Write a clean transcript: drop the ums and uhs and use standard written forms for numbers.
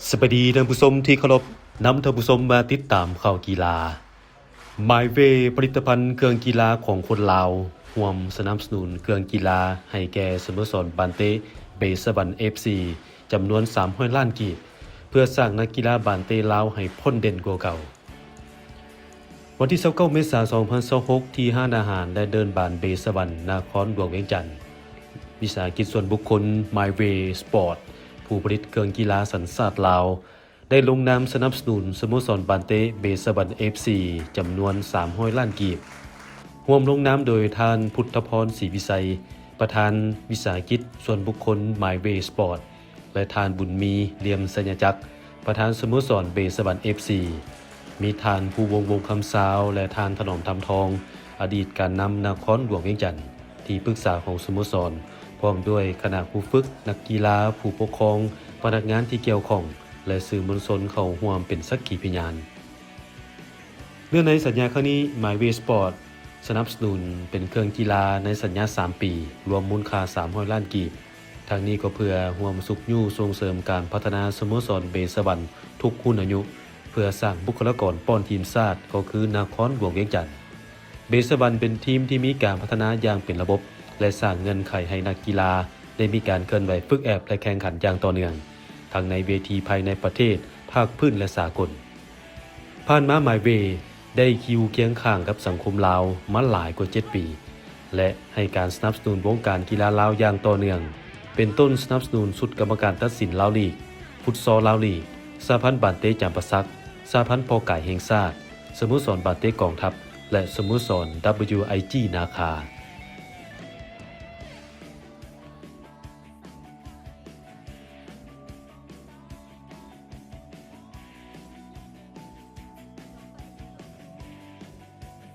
สวัสดีท่านผู้ชมที่เคารพนำท่านผู้ชมมาติดตามข่าวกีฬา MyWay ผลิตภัณฑ์เครื่องกีฬาของคนลาวร่วมสนับสนุนเครื่องกีฬาให้แก่สโมสรบานเต้เบสบัน FC จำนวน300ล้านกีบเพื่อสร้างนักกีฬาบานเต้ลาวให้พ้นเด่นกว่าเก่าวันที่29เมษายน2026ที่ห้างอาหารได้เดินบานเบสบันนครหลวงเวียงจันทน์วิสาหกิจส่วนบุคคล MyWay Sport ผู้ผลิตเครื่องกีฬาสัญชาติลาวได้ลงนามสนับสนุนสโมสรบานเต้เบสบัน FC จำนวน300ล้านกีบร่วมลงนามโดยท่านพุทธพรศรีวิสัยประธานวิสาหกิจส่วนบุคคล MyWay Sport และท่านบุญมีเหลี่ยมสัญจักรประธานสโมสรเบสบัน FC มีท่านผู้วงคำสาวและท่านถนอมทำทองอดีตการนำนครหลวงเวียงจันทน์ที่ปรึกษาของสโมสรพร้อมด้วยคณะผู้ฝึกนักกีฬาผู้ปกครองพนักงานที่เกี่ยวข้องและสื่อมวลชนเข้าร่วมเป็นสักขีพยานเนื่องในสัญญาครั้งนี้ MyWay Sport สนับสนุนเป็นเครื่องกีฬาในสัญญา3ปีรวมมูลค่า300ล้านกีบทางนี้ก็เพื่อร่วมสุขยู่ส่งเสริมการพัฒนาสโมสรเบสบันทุกรุ่นอายุเพื่อสร้างบุคลากรป้อนทีมชาติก็คือนครหลวงเวียงจันทน์เบสบันเป็นทีมที่มีการพัฒนาอย่างเป็นระบบและสร้างเงินไขให้นักกีฬาได้มีการเคลื่อนไหวฝึกแอบและแข่งขันอย่างต่อเนื่องทั้งในเวทีภายในประเทศภาคพื้นและสากลผ่านมา MyWay ได้คิวเคียงข้างกับสังคมลาวมาหลายกว่า7ปีและให้การสนับสนุนวงการกีฬาลาวอย่างต่อเนื่องเป็นต้นสนับสนุนสุดกรรมการตัดสินลาวลีกฟุตซอลลาวลีกสหพันธ์บานเต้จำปาสักสหพันธ์พอไก่แห่งชาติสโมสรบานเต้กองทัพและสโมสร WIG นาคา